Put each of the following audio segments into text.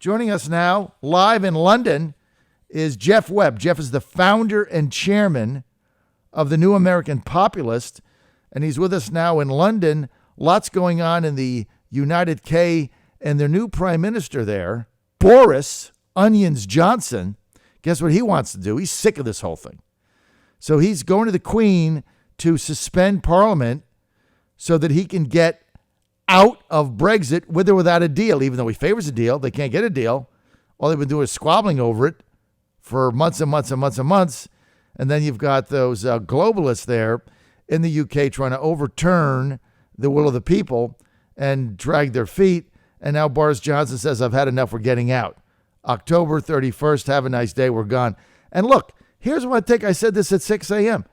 Joining us now, live in London, is Jeff Webb. Jeff is the founder and chairman of the New American Populist, and he's with us now in London. Lots going on in the United K, and their new prime minister there, Boris Onions Johnson. Guess what he wants to do? He's sick of this whole thing. So he's going to the Queen to suspend Parliament so that he can get out of Brexit with or without a deal. Even though he favors a deal, they can't get a deal. All they've been doing is squabbling over it for months and months and months and months. And then you've got those globalists there in the UK trying to overturn the will of the people and drag their feet. And now Boris Johnson says, I've had enough, we're getting out. October 31st, have a nice day, we're gone. And look, here's what I think. I said this at 6 a.m.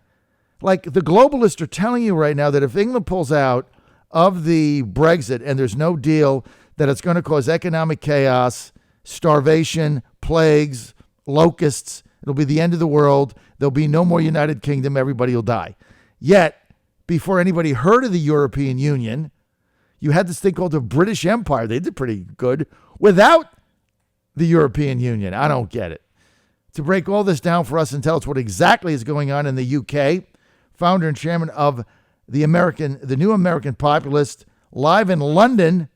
Like, the globalists are telling you right now that if England pulls out of the Brexit and there's no deal, that it's going to cause economic chaos, starvation, plagues, locusts. It'll be the end of the world. There'll be no more United Kingdom. Everybody will die. Yet, before anybody heard of the European Union, you had this thing called the British Empire. They did pretty good without the European Union. I don't get it. To break all this down for us and tell us what exactly is going on in the UK, founder and chairman of the New American Populist, live in London.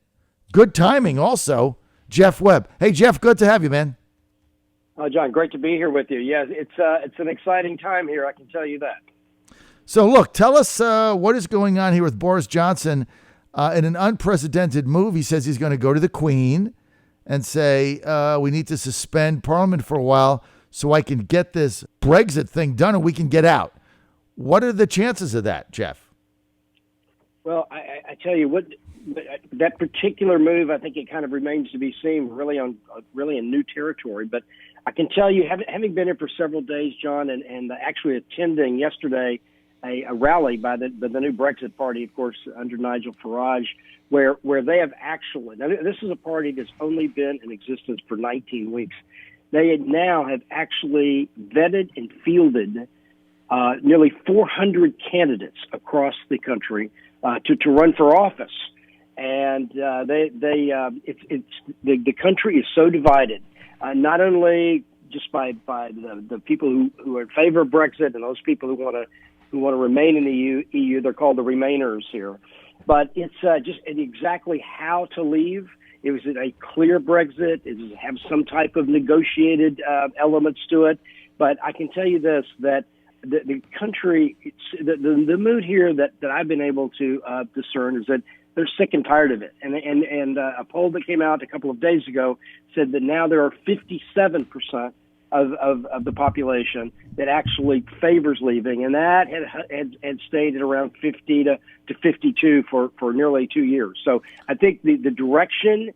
Good timing also, Jeff Webb. Hey, Jeff, good to have you, man. John, great to be here with you. Yeah, it's an exciting time here, I can tell you that. So, look, tell us what is going on here with Boris Johnson in an unprecedented move. He says he's going to go to the Queen and say, we need to suspend Parliament for a while so I can get this Brexit thing done and we can get out. What are the chances of that, Jeff? Well, I tell you what, that particular move, I think it kind of remains to be seen, really in new territory. But I can tell you, having been here for several days, John, and actually attending yesterday a rally by the new Brexit party, of course, under Nigel Farage, where they have actually, now this is a party that's only been in existence for 19 weeks. They now have actually vetted and fielded nearly 400 candidates across the country to run for office, and the country is so divided, not only just by the people who are in favor of Brexit and those people who want to remain in the EU. They're called the Remainers here, but it's just exactly how to leave. Is it a clear Brexit? Does it have some type of negotiated elements to it? But I can tell you this, that the country, the mood here that I've been able to discern is that they're sick and tired of it. And a poll that came out a couple of days ago said that now there are 57% of the population that actually favors leaving, and that had stayed at around 50 to 52 for nearly 2 years. So I think the direction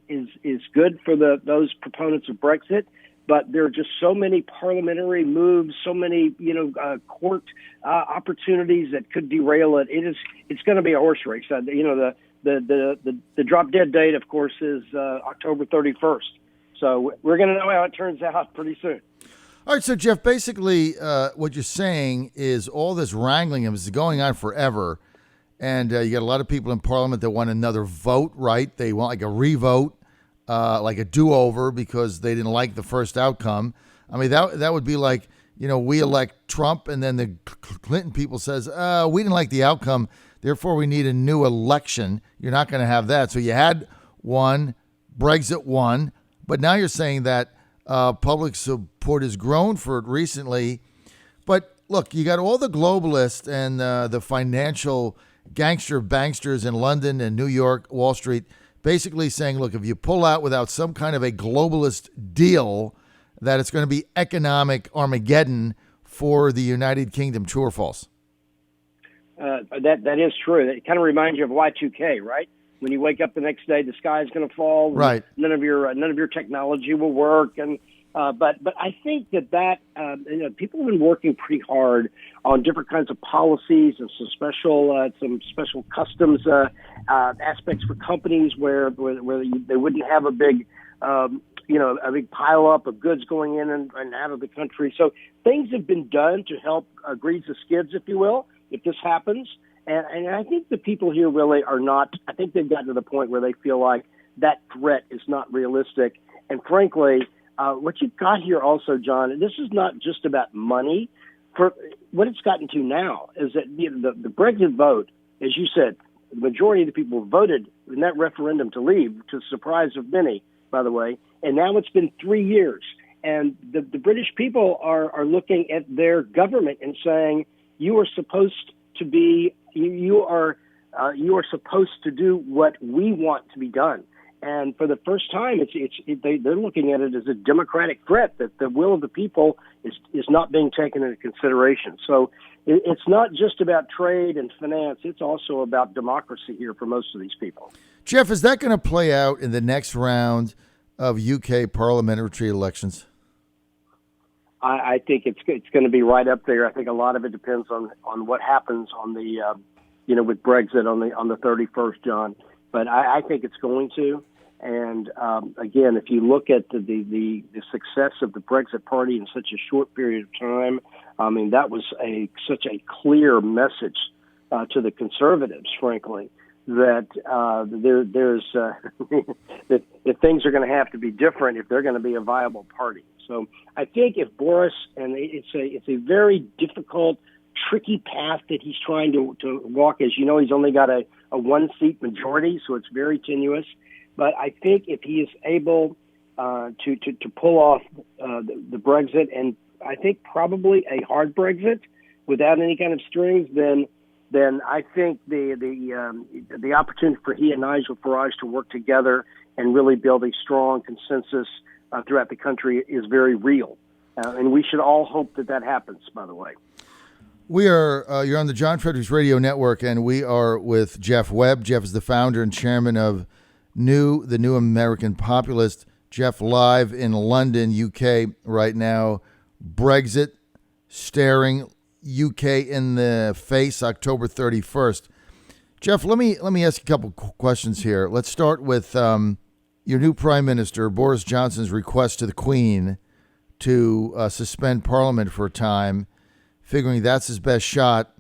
is good for those proponents of Brexit. But there are just so many parliamentary moves, so many court opportunities that could derail it. It's going to be a horse race. The drop dead date, of course, is October 31st. So we're going to know how it turns out pretty soon. All right, so Jeff, basically what you're saying is all this wrangling is going on forever, and you got a lot of people in Parliament that want another vote, right? They want like a revote. Like a do-over because they didn't like the first outcome. I mean, that would be like, we elect Trump and then the Clinton people says, we didn't like the outcome, therefore we need a new election. You're not going to have that. So you had one, Brexit won, but now you're saying that public support has grown for it recently. But look, you got all the globalists and the financial banksters in London and New York, Wall Street, basically saying, look, if you pull out without some kind of a globalist deal, that it's going to be economic Armageddon for the United Kingdom. True or false? That is true. It kind of reminds you of Y2K, right? When you wake up the next day, the sky is going to fall. Right. None of your technology will work. And but I think that people have been working pretty hard on different kinds of policies and some special customs aspects for companies where they wouldn't have a big a big pile up of goods going in and out of the country. So things have been done to help grease the skids, if you will, if this happens. And I think the people here really are not. I think they've gotten to the point where they feel like that threat is not realistic. And frankly, what you've got here also, John, this is not just about money. For what it's gotten to now is that the Brexit vote, as you said, the majority of the people voted in that referendum to leave, to the surprise of many, by the way. And now it's been 3 years. And the British people are looking at their government and saying, you are supposed to be, you are supposed to do what we want to be done. And for the first time, they're looking at it as a democratic threat, that the will of the people is not being taken into consideration. So it's not just about trade and finance. It's also about democracy here for most of these people. Jeff, is that going to play out in the next round of UK parliamentary elections? I think it's going to be right up there. I think a lot of it depends on what happens on the with Brexit on the 31st, John. But I think it's going to. And again, if you look at the success of the Brexit Party in such a short period of time, I mean, that was such a clear message to the Conservatives, frankly, that that things are going to have to be different if they're going to be a viable party. So I think if Boris, and it's a very difficult, tricky path that he's trying to walk. As you know, he's only got a one-seat majority, so it's very tenuous. But I think if he is able to pull off the Brexit, and I think probably a hard Brexit without any kind of strings, then I think the opportunity for he and Nigel Farage to work together and really build a strong consensus throughout the country is very real. And we should all hope that happens, by the way. We are, you're on the John Fredericks Radio Network, and we are with Jeff Webb. Jeff is the founder and chairman of the New American Populist. Jeff, live in London, UK right now. Brexit staring UK in the face, October 31st. Jeff, let me ask you a couple questions here. Let's start with your new Prime Minister, Boris Johnson's request to the Queen to suspend Parliament for a time, figuring that's his best shot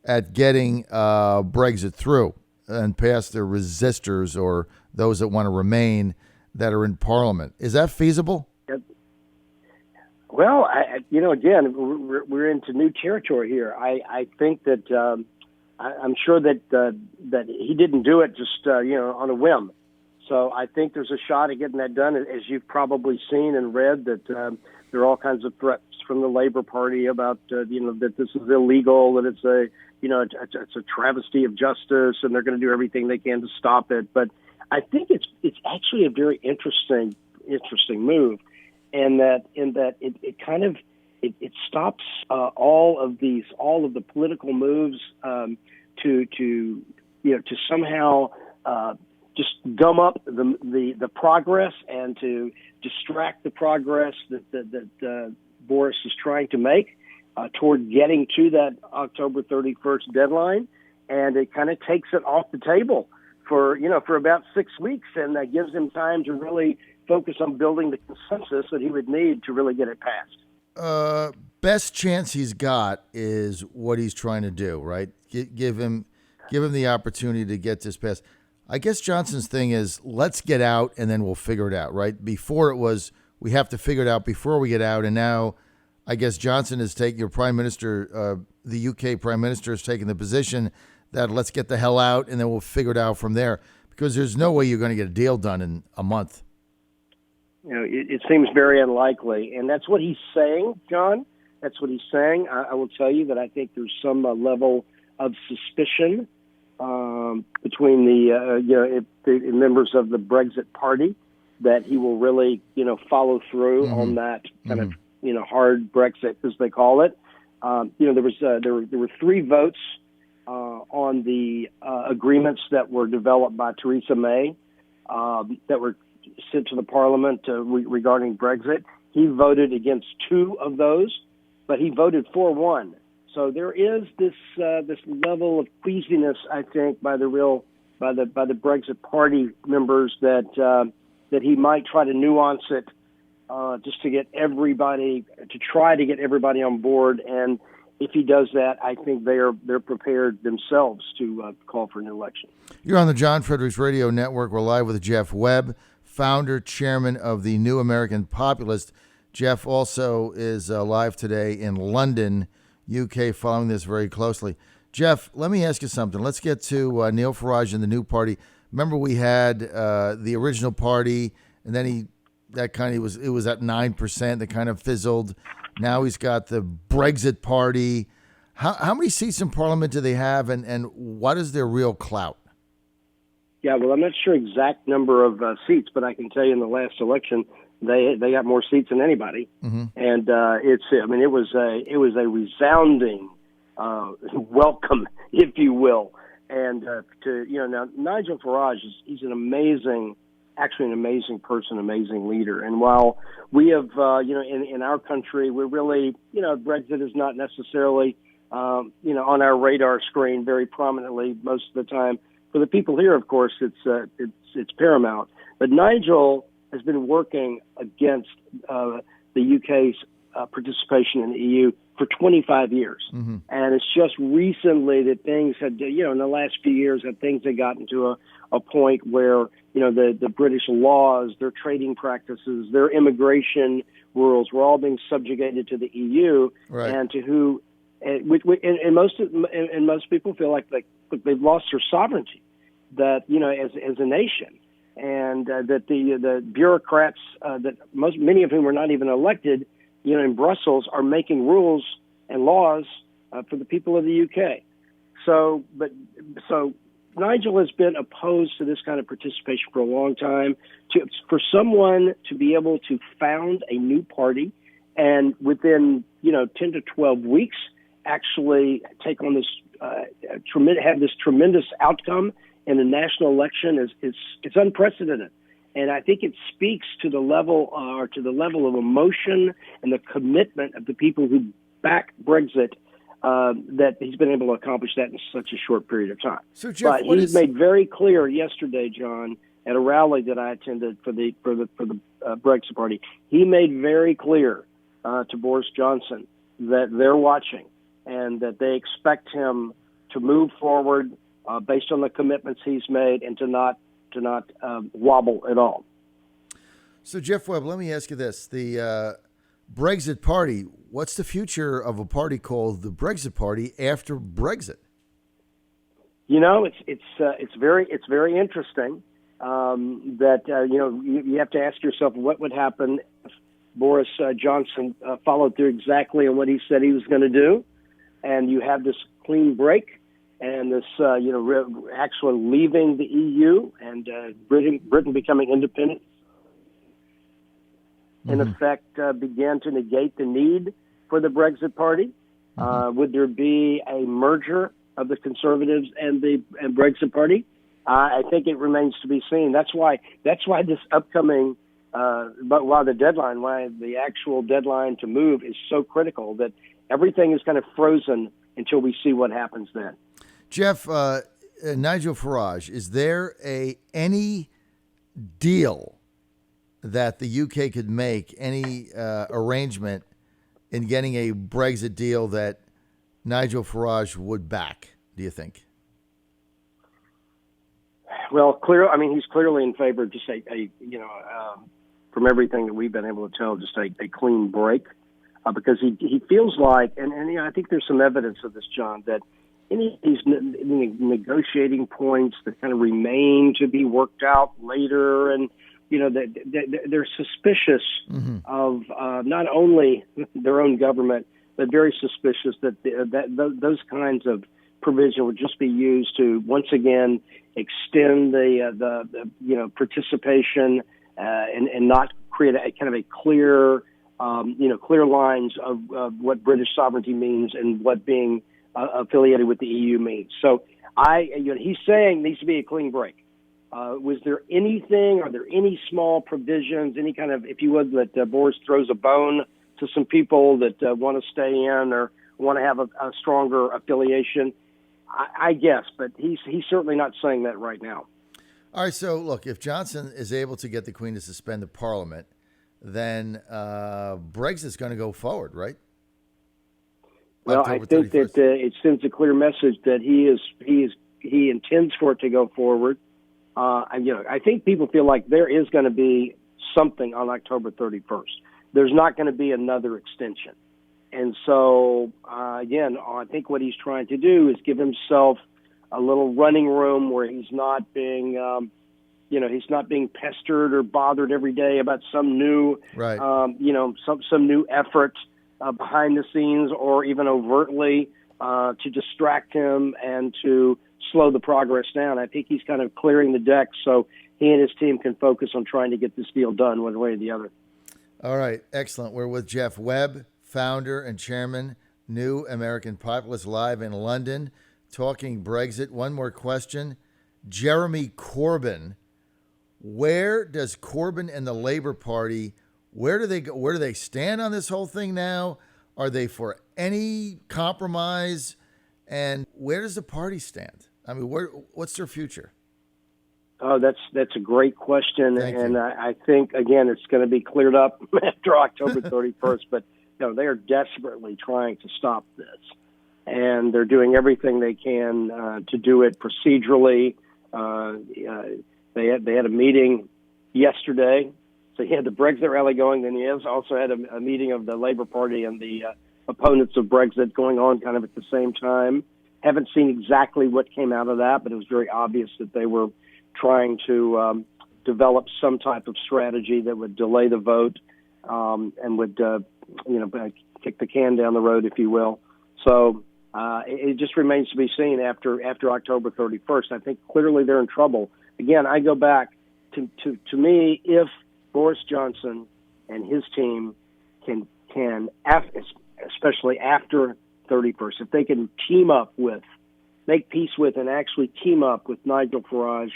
at getting Brexit through and past the resistors or those that want to remain that are in Parliament. Is that feasible? Well, again, we're into new territory here. I think that I'm sure that he didn't do it just on a whim. So I think there's a shot at getting that done. As you've probably seen and read, that there are all kinds of threats from the Labour Party about that this is illegal, that it's a travesty of justice, and they're going to do everything they can to stop it. But I think it's actually a very interesting move, and that it kind of it stops all of the political moves to somehow just gum up the progress and to distract the progress that Boris is trying to make toward getting to that October 31st deadline, and it kind of takes it off the table for about 6 weeks, and that gives him time to really focus on building the consensus that he would need to really get it passed. Best chance he's got is what he's trying to do, right? Give him the opportunity to get this passed. I guess Johnson's thing is, let's get out and then we'll figure it out, right? Before it was, we have to figure it out before we get out. And now I guess Johnson is taking, your prime minister, the UK prime minister is taking the position that let's get the hell out and then we'll figure it out from there, because there's no way you're going to get a deal done in a month. It seems very unlikely. And that's what he's saying, John. That's what he's saying. I will tell you that I think there's some level of suspicion between the members of the Brexit Party that he will really follow through on that kind of hard Brexit, as they call it. There were 3 votes on the agreements that were developed by Theresa May that were sent to the Parliament regarding Brexit. He voted against 2 of those, but he voted for 1. So there is this level of queasiness, I think, by the Brexit Party members that he might try to nuance it just to get everybody on board. And if he does that, I think they're prepared themselves to call for an election. You're on the John Fredericks Radio Network. We're live with Jeff Webb, founder, chairman of the New American Populist. Jeff also is live today in London, UK, following this very closely. Jeff, let me ask you something. Let's get to Neil Farage and the new party. Remember, we had the original party, and then it was at 9% that kind of fizzled. Now he's got the Brexit party. How many seats in Parliament do they have, and what is their real clout? Yeah, well, I'm not sure exact number of seats, but I can tell you in the last election they got more seats than anybody, and it was a resounding welcome, if you will, and now Nigel Farage he's an amazing person, amazing leader. And while we have, in our country, we're really, Brexit is not necessarily, on our radar screen very prominently most of the time. For the people here, of course, it's paramount. But Nigel has been working against the UK's participation in the EU for 25 years. Mm-hmm. And it's just recently that things had, in the last few years, that things had gotten to a point where, the British laws, their trading practices, their immigration rules were all being subjugated to the EU, right. And to who, and most people feel like they've lost their sovereignty, that, as a nation. And that the bureaucrats, many of whom are not even elected, in Brussels, are making rules and laws for the people of the UK. So Nigel has been opposed to this kind of participation for a long time. For someone to be able to found a new party and within 10 to 12 weeks actually take on this have this tremendous outcome in the national election it's unprecedented. And I think it speaks to the level of emotion and the commitment of the people who back Brexit, that he's been able to accomplish that in such a short period of time. So, Jeff, but he made very clear yesterday, John, at a rally that I attended for the Brexit party, he made very clear to Boris Johnson that they're watching and that they expect him to move forward based on the commitments he's made and to not wobble at all. So, Jeff Webb, let me ask you this: the Brexit party. What's the future of a party called the Brexit Party after Brexit? It's very interesting. You have to ask yourself what would happen if Boris Johnson followed through exactly on what he said he was going to do, and you have this clean break and this actually leaving the EU and Britain becoming independent. In effect, began to negate the need for the Brexit party. Would there be a merger of the Conservatives and Brexit party? I think it remains to be seen. That's why this upcoming, why the actual deadline to move is so critical, that everything is kind of frozen until we see what happens then. Jeff, Nigel Farage, is there any deal that the UK could make, any arrangement in getting a Brexit deal that Nigel Farage would back, do you think? Well, he's clearly in favor of just from everything that we've been able to tell, just a clean break, because he feels like, and I think there's some evidence of this, John, that any of these negotiating points that kind of remain to be worked out later, and they're suspicious of not only their own government, but very suspicious that those kinds of provision would just be used to once again extend the participation and not create a kind of a clear lines of what British sovereignty means and what being affiliated with the EU means. So he's saying needs to be a clean break. Are there any small provisions, any kind of, if you would, that Boris throws a bone to some people that want to stay in or want to have a stronger affiliation? I guess, but he's certainly not saying that right now. All right, so look, if Johnson is able to get the Queen to suspend the Parliament, then Brexit's going to go forward, right? Well, October I think 31st? that it sends a clear message that he intends for it to go forward. I think people feel like there is going to be something on October 31st. There's not going to be another extension. And so, again, I think what he's trying to do is give himself a little running room where he's not being, he's not being pestered or bothered every day about some new, Right. Some new effort behind the scenes or even overtly to distract him and to slow the progress down. I think he's kind of clearing the deck so he and his team can focus on trying to get this deal done one way or the other. All right. Excellent. We're with Jeff Webb, founder and chairman, New American Populist, live in London, talking Brexit. One more question. Jeremy Corbyn. Where does Corbyn and the Labour Party, where do they go? Where do they stand on this whole thing now? Are they for any compromise? And where does the party stand? I mean, what's their future? Oh, that's a great question. Thank and you. I think, again, it's going to be cleared up after October 31st. But, they are desperately trying to stop this. And they're doing everything they can to do it procedurally. They had a meeting yesterday. So he had the Brexit rally going. Then he also had a meeting of the Labour Party and the opponents of Brexit going on kind of at the same time. Haven't seen exactly what came out of that, but it was very obvious that they were trying to develop some type of strategy that would delay the vote and would, kick the can down the road, if you will. So it just remains to be seen after October 31st. I think clearly they're in trouble. Again, I go back to me, if Boris Johnson and his team can especially after 31st, if they can make peace with and actually team up with Nigel Farage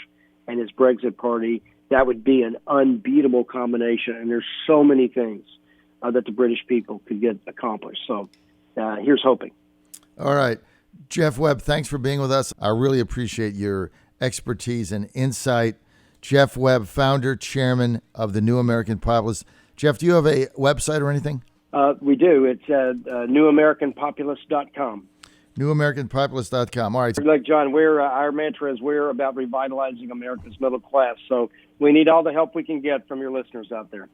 and his Brexit party, that would be an unbeatable combination. And there's so many things that the British people could get accomplished. So here's hoping. All right. Jeff Webb, thanks for being with us. I really appreciate your expertise and insight. Jeff Webb, founder, chairman of the New American Populist. Jeff, do you have a website or anything? We do. It's newamericanpopulist.com. newamericanpopulist.com. All right. Look, John, our mantra is we're about revitalizing America's middle class. So we need all the help we can get from your listeners out there.